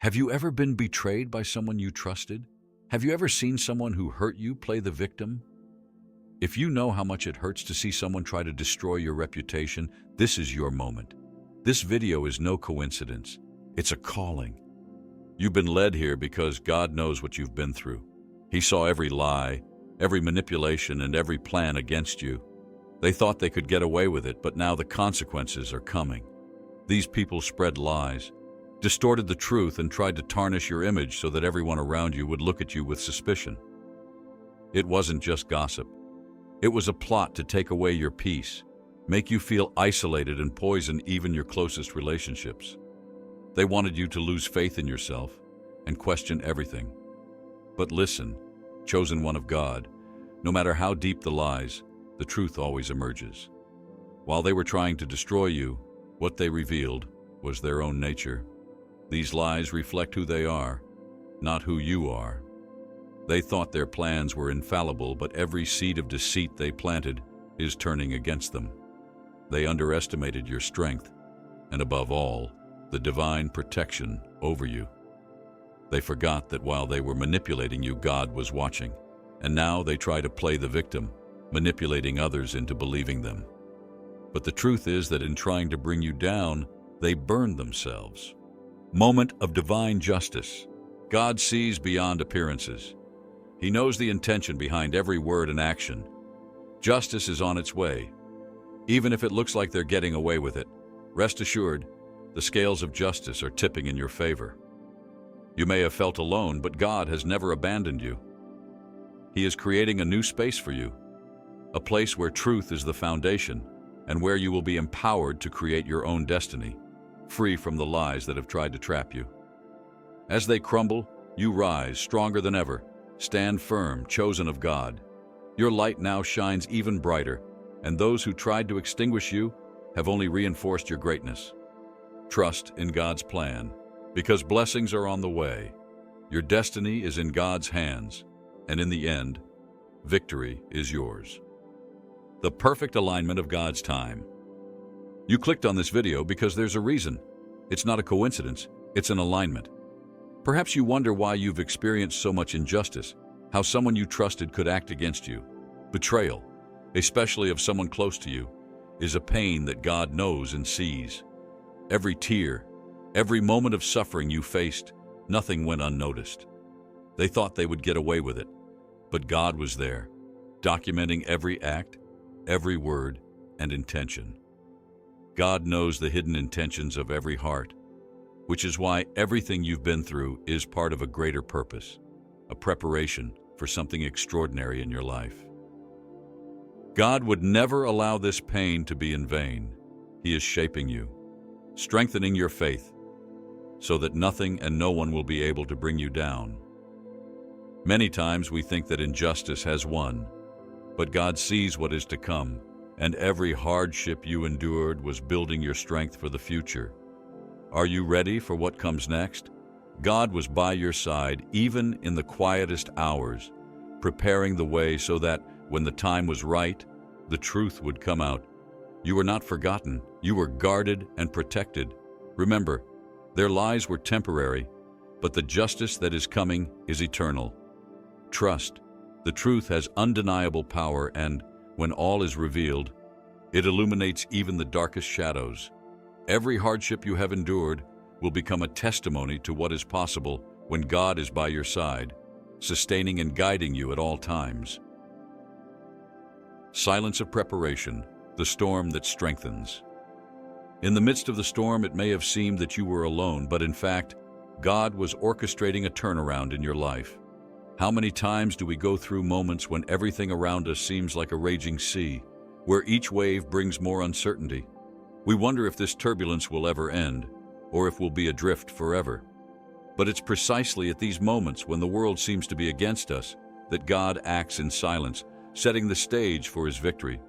Have you ever been betrayed by someone you trusted? Have you ever seen someone who hurt you play the victim? If you know how much it hurts to see someone try to destroy your reputation, this is your moment. This video is no coincidence. It's a calling. You've been led here because God knows what you've been through. He saw every lie, every manipulation, and every plan against you. They thought they could get away with it, but now the consequences are coming. These people spread lies, distorted the truth, and tried to tarnish your image so that everyone around you would look at you with suspicion. It wasn't just gossip. It was a plot to take away your peace, make you feel isolated, and poison even your closest relationships. They wanted you to lose faith in yourself and question everything. But listen, chosen one of God, no matter how deep the lies, the truth always emerges. While they were trying to destroy you, what they revealed was their own nature. These lies reflect who they are, not who you are. They thought their plans were infallible, but every seed of deceit they planted is turning against them. They underestimated your strength, and above all, the divine protection over you. They forgot that while they were manipulating you, God was watching, and now they try to play the victim, manipulating others into believing them. But the truth is that in trying to bring you down, they burned themselves. Moment of divine justice. God sees beyond appearances. He knows the intention behind every word and action. Justice is on its way. Even if it looks like they're getting away with it, rest assured, the scales of justice are tipping in your favor. You may have felt alone, but God has never abandoned you. He is creating a new space for you, a place where truth is the foundation and where you will be empowered to create your own destiny, free from the lies that have tried to trap you. As they crumble, you rise stronger than ever. Stand firm, chosen of God. Your light now shines even brighter, and those who tried to extinguish you have only reinforced your greatness. Trust in God's plan, because blessings are on the way. Your destiny is in God's hands, and in the end, victory is yours. The perfect alignment of God's time. You clicked on this video because there's a reason. It's not a coincidence, it's an alignment. Perhaps you wonder why you've experienced so much injustice, how someone you trusted could act against you. Betrayal, especially of someone close to you, is a pain that God knows and sees. Every tear, every moment of suffering you faced, nothing went unnoticed. They thought they would get away with it, but God was there, documenting every act, every word, and intention. God knows the hidden intentions of every heart, which is why everything you've been through is part of a greater purpose, a preparation for something extraordinary in your life. God would never allow this pain to be in vain. He is shaping you, strengthening your faith, so that nothing and no one will be able to bring you down. Many times we think that injustice has won, but God sees what is to come, and every hardship you endured was building your strength for the future. Are you ready for what comes next? God was by your side even in the quietest hours, preparing the way so that when the time was right, the truth would come out. You were not forgotten. You were guarded and protected. Remember, their lies were temporary, but the justice that is coming is eternal. Trust. The truth has undeniable power, and when all is revealed, it illuminates even the darkest shadows. Every hardship you have endured will become a testimony to what is possible when God is by your side, sustaining and guiding you at all times. Silence of preparation, the storm that strengthens. In the midst of the storm, it may have seemed that you were alone, but in fact, God was orchestrating a turnaround in your life. How many times do we go through moments when everything around us seems like a raging sea, where each wave brings more uncertainty? We wonder if this turbulence will ever end, or if we'll be adrift forever. But it's precisely at these moments when the world seems to be against us that God acts in silence, setting the stage for His victory.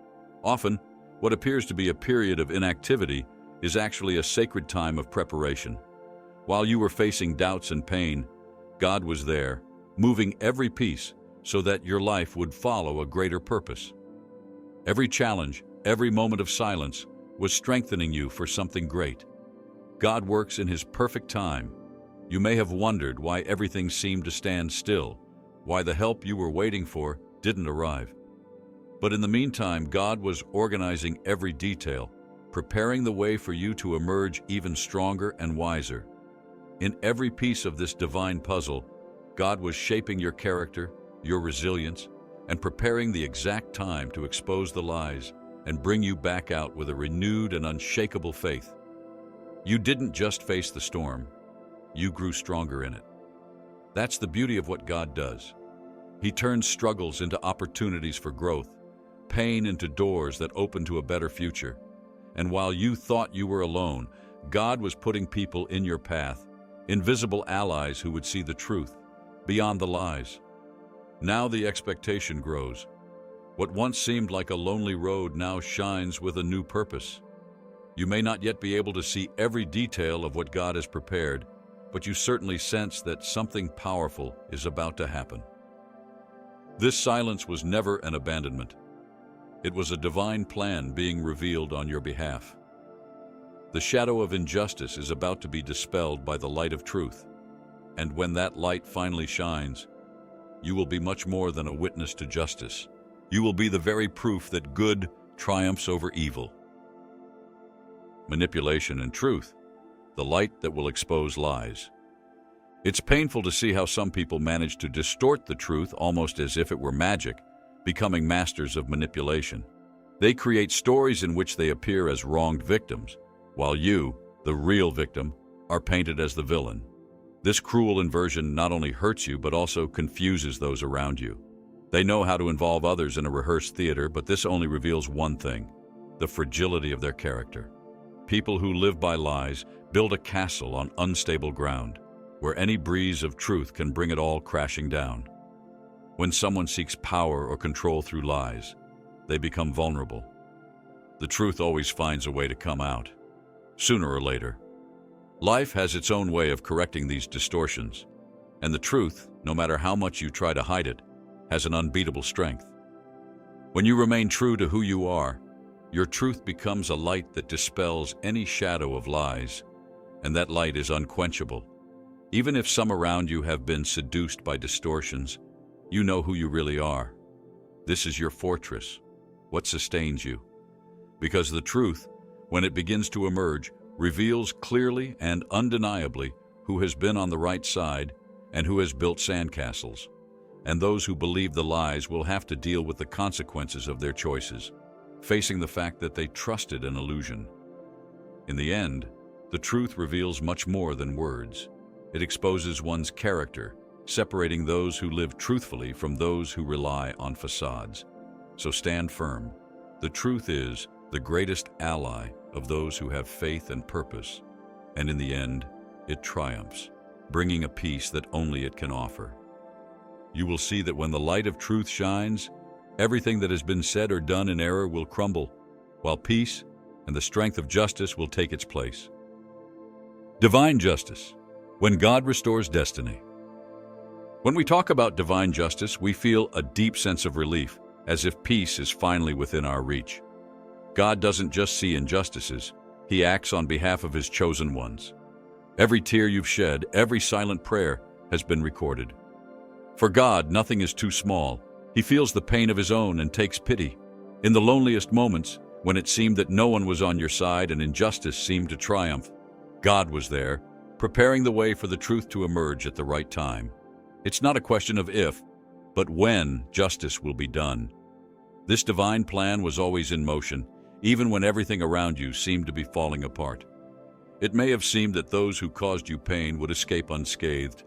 Often, what appears to be a period of inactivity is actually a sacred time of preparation. While you were facing doubts and pain, God was there, moving every piece so that your life would follow a greater purpose. Every challenge, every moment of silence was strengthening you for something great. God works in His perfect time, You may have wondered why everything seemed to stand still, why the help you were waiting for didn't arrive. But in the meantime, God was organizing every detail, preparing the way for you to emerge even stronger and wiser. In every piece of this divine puzzle, God was shaping your character, your resilience, and preparing the exact time to expose the lies and bring you back out with a renewed and unshakable faith. You didn't just face the storm, you grew stronger in it. That's the beauty of what God does. He turns struggles into opportunities for growth, pain into doors that open to a better future. And while you thought you were alone, God was putting people in your path, invisible allies who would see the truth, beyond the lies. Now the expectation grows. What once seemed like a lonely road now shines with a new purpose. You may not yet be able to see every detail of what God has prepared, but you certainly sense that something powerful is about to happen. This silence was never an abandonment. It was a divine plan being revealed on your behalf. The shadow of injustice is about to be dispelled by the light of truth. And when that light finally shines, you will be much more than a witness to justice. You will be the very proof that good triumphs over evil. Manipulation and truth, the light that will expose lies. It's painful to see how some people manage to distort the truth almost as if it were magic, becoming masters of manipulation. They create stories in which they appear as wronged victims, while you, the real victim, are painted as the villain. This cruel inversion not only hurts you but also confuses those around you. They know how to involve others in a rehearsed theater, but this only reveals one thing: the fragility of their character. People who live by lies build a castle on unstable ground, where any breeze of truth can bring it all crashing down. When someone seeks power or control through lies, they become vulnerable. The truth always finds a way to come out, sooner or later. Life has its own way of correcting these distortions, and the truth, no matter how much you try to hide it, has an unbeatable strength. When you remain true to who you are, your truth becomes a light that dispels any shadow of lies, and that light is unquenchable. Even if some around you have been seduced by distortions, you know who you really are. This is your fortress, what sustains you. Because the truth, when it begins to emerge, reveals clearly and undeniably who has been on the right side and who has built sandcastles. And those who believe the lies will have to deal with the consequences of their choices, facing the fact that they trusted an illusion. In the end, the truth reveals much more than words. It exposes one's character, separating those who live truthfully from those who rely on facades. So stand firm. The truth is the greatest ally of those who have faith and purpose, and in the end, it triumphs, bringing a peace that only it can offer. You will see that when the light of truth shines, everything that has been said or done in error will crumble, while peace and the strength of justice will take its place. Divine justice, when God restores destiny. When we talk about divine justice, we feel a deep sense of relief, as if peace is finally within our reach. God doesn't just see injustices, He acts on behalf of His chosen ones. Every tear you've shed, every silent prayer has been recorded. For God, nothing is too small. He feels the pain of His own and takes pity. In the loneliest moments, when it seemed that no one was on your side and injustice seemed to triumph, God was there, preparing the way for the truth to emerge at the right time. It's not a question of if, but when justice will be done. This divine plan was always in motion, even when everything around you seemed to be falling apart. It may have seemed that those who caused you pain would escape unscathed,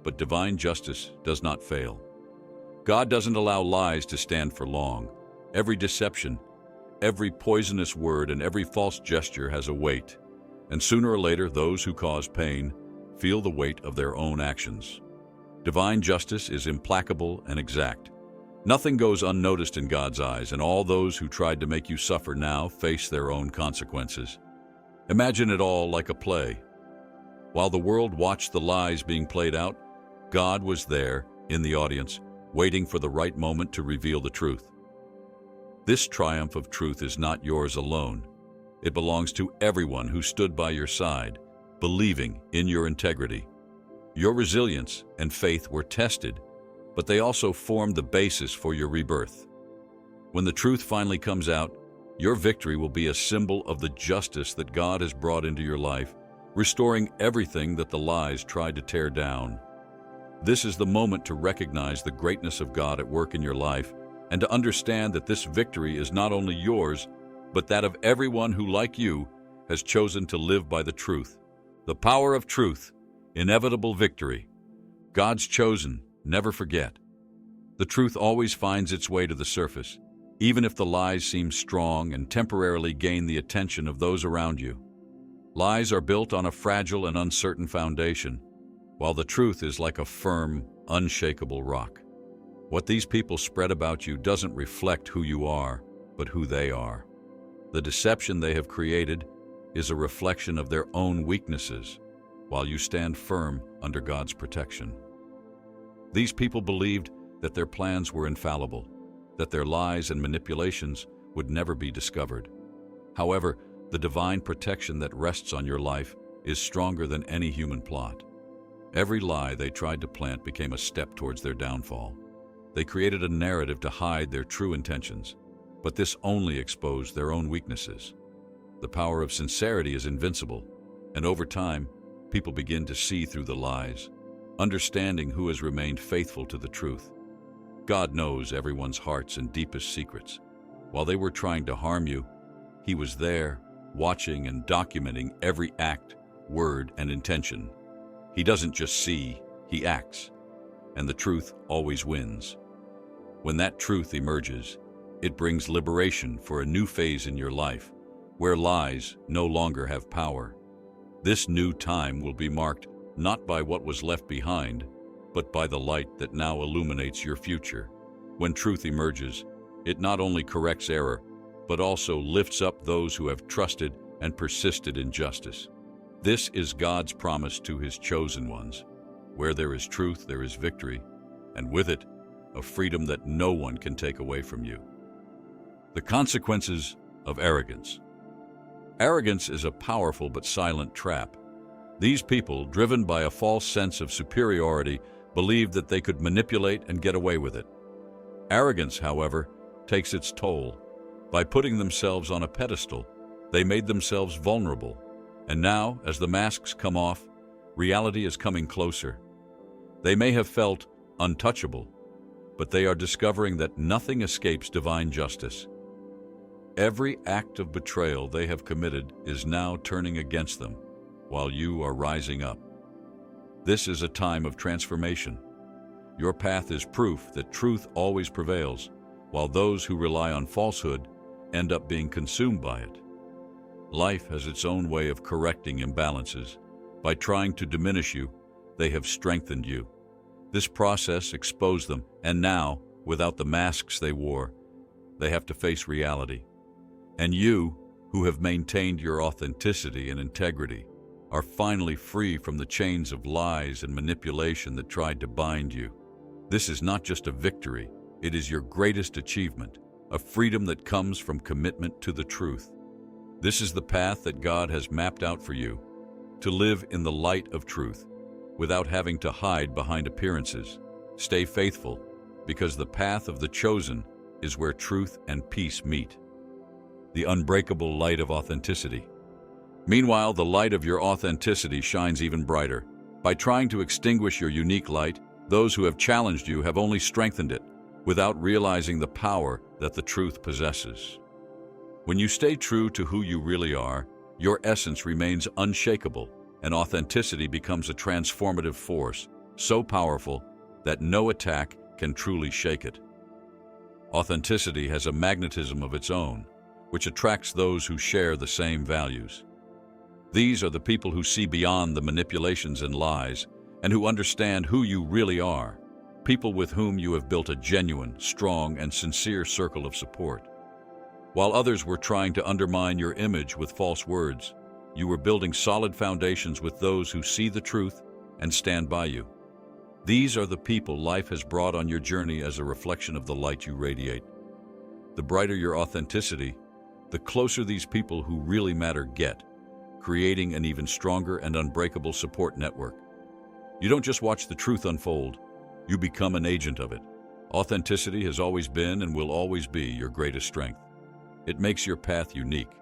but divine justice does not fail. God doesn't allow lies to stand for long. Every deception, every poisonous word, and every false gesture has a weight, and sooner or later those who cause pain feel the weight of their own actions. Divine justice is implacable and exact. Nothing goes unnoticed in God's eyes, and all those who tried to make you suffer now face their own consequences. Imagine it all like a play. While the world watched the lies being played out, God was there in the audience, waiting for the right moment to reveal the truth. This triumph of truth is not yours alone. It belongs to everyone who stood by your side, believing in your integrity. Your resilience and faith were tested, but they also formed the basis for your rebirth. When the truth finally comes out, your victory will be a symbol of the justice that God has brought into your life, restoring everything that the lies tried to tear down. This is the moment to recognize the greatness of God at work in your life and to understand that this victory is not only yours, but that of everyone who, like you, has chosen to live by the truth. The power of truth, inevitable victory. God's chosen, never forget. The truth always finds its way to the surface, even if the lies seem strong and temporarily gain the attention of those around you. Lies are built on a fragile and uncertain foundation, while the truth is like a firm, unshakable rock. What these people spread about you doesn't reflect who you are, but who they are. The deception they have created is a reflection of their own weaknesses, while you stand firm under God's protection. These people believed that their plans were infallible, that their lies and manipulations would never be discovered. However, the divine protection that rests on your life is stronger than any human plot. Every lie they tried to plant became a step towards their downfall. They created a narrative to hide their true intentions, but this only exposed their own weaknesses. The power of sincerity is invincible, and over time, people begin to see through the lies, understanding who has remained faithful to the truth. God knows everyone's hearts and deepest secrets. While they were trying to harm you, He was there, watching and documenting every act, word, and intention. He doesn't just see, He acts, and the truth always wins. When that truth emerges, it brings liberation for a new phase in your life, where lies no longer have power. This new time will be marked not by what was left behind, but by the light that now illuminates your future. When truth emerges, it not only corrects error, but also lifts up those who have trusted and persisted in justice. This is God's promise to His chosen ones. Where there is truth, there is victory, and with it, a freedom that no one can take away from you. The consequences of arrogance. Arrogance is a powerful but silent trap. These people, driven by a false sense of superiority, believed that they could manipulate and get away with it. Arrogance, however, takes its toll. By putting themselves on a pedestal, they made themselves vulnerable. And now, as the masks come off, reality is coming closer. They may have felt untouchable, but they are discovering that nothing escapes divine justice. Every act of betrayal they have committed is now turning against them, while you are rising up. This is a time of transformation. Your path is proof that truth always prevails, while those who rely on falsehood end up being consumed by it. Life has its own way of correcting imbalances. By trying to diminish you, they have strengthened you. This process exposed them, and now, without the masks they wore, they have to face reality. And you, who have maintained your authenticity and integrity, are finally free from the chains of lies and manipulation that tried to bind you. This is not just a victory, it is your greatest achievement, a freedom that comes from commitment to the truth. This is the path that God has mapped out for you, to live in the light of truth, without having to hide behind appearances. Stay faithful, because the path of the chosen is where truth and peace meet. The unbreakable light of authenticity. Meanwhile, the light of your authenticity shines even brighter. By trying to extinguish your unique light, those who have challenged you have only strengthened it, without realizing the power that the truth possesses. When you stay true to who you really are, your essence remains unshakable, and authenticity becomes a transformative force, so powerful that no attack can truly shake it. Authenticity has a magnetism of its own, which attracts those who share the same values. These are the people who see beyond the manipulations and lies, and who understand who you really are, people with whom you have built a genuine, strong, and sincere circle of support. While others were trying to undermine your image with false words, you were building solid foundations with those who see the truth and stand by you. These are the people life has brought on your journey as a reflection of the light you radiate. The brighter your authenticity, the closer these people who really matter get, creating an even stronger and unbreakable support network. You don't just watch the truth unfold, you become an agent of it. Authenticity has always been and will always be your greatest strength. It makes your path unique,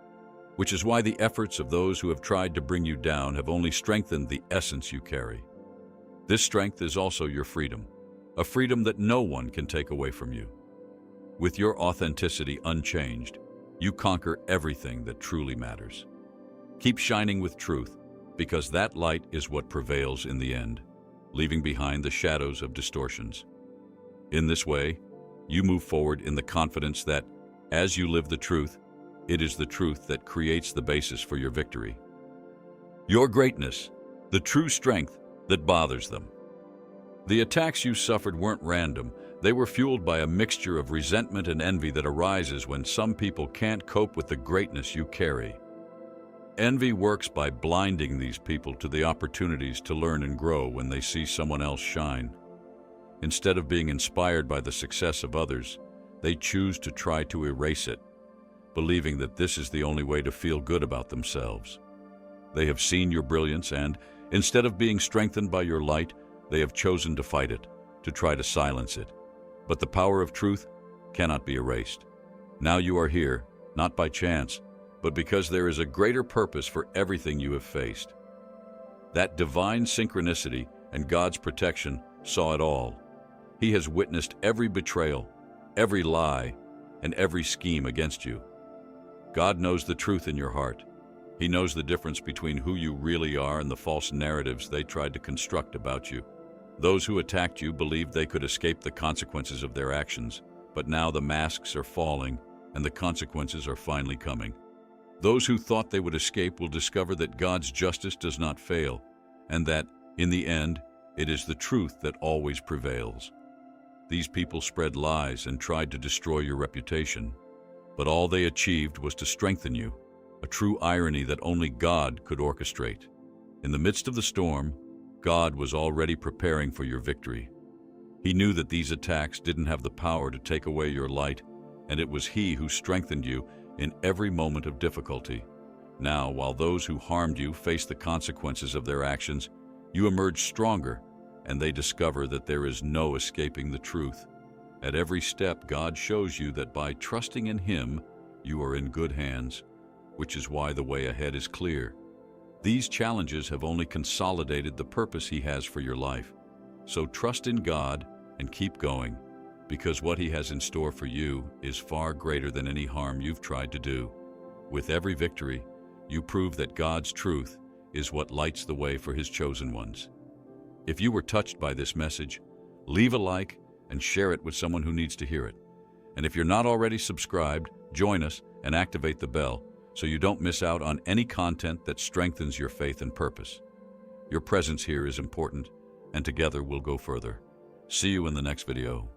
which is why the efforts of those who have tried to bring you down have only strengthened the essence you carry. This strength is also your freedom, a freedom that no one can take away from you. With your authenticity unchanged, you conquer everything that truly matters. Keep shining with truth, because that light is what prevails in the end, leaving behind the shadows of distortions. In this way, you move forward in the confidence that, as you live the truth, it is the truth that creates the basis for your victory. Your greatness, the true strength that bothers them. The attacks you suffered weren't random. They were fueled by a mixture of resentment and envy that arises when some people can't cope with the greatness you carry. Envy works by blinding these people to the opportunities to learn and grow when they see someone else shine. Instead of being inspired by the success of others, they choose to try to erase it, believing that this is the only way to feel good about themselves. They have seen your brilliance and, instead of being strengthened by your light, they have chosen to fight it, to try to silence it. But the power of truth cannot be erased. Now you are here, not by chance, but because there is a greater purpose for everything you have faced. That divine synchronicity and God's protection saw it all. He has witnessed every betrayal, every lie, and every scheme against you. God knows the truth in your heart. He knows the difference between who you really are and the false narratives they tried to construct about you. Those who attacked you believed they could escape the consequences of their actions, but now the masks are falling and the consequences are finally coming. Those who thought they would escape will discover that God's justice does not fail, and that, in the end, it is the truth that always prevails. These people spread lies and tried to destroy your reputation, but all they achieved was to strengthen you, a true irony that only God could orchestrate. In the midst of the storm, God was already preparing for your victory. He knew that these attacks didn't have the power to take away your light, and it was He who strengthened you in every moment of difficulty. Now, while those who harmed you face the consequences of their actions, you emerge stronger, and they discover that there is no escaping the truth. At every step, God shows you that by trusting in Him, you are in good hands, which is why the way ahead is clear. These challenges have only consolidated the purpose He has for your life. So trust in God and keep going, because what He has in store for you is far greater than any harm you've tried to do. With every victory, you prove that God's truth is what lights the way for His chosen ones. If you were touched by this message, leave a like and share it with someone who needs to hear it. And if you're not already subscribed, join us and activate the bell so you don't miss out on any content that strengthens your faith and purpose. Your presence here is important, and together we'll go further. See you in the next video.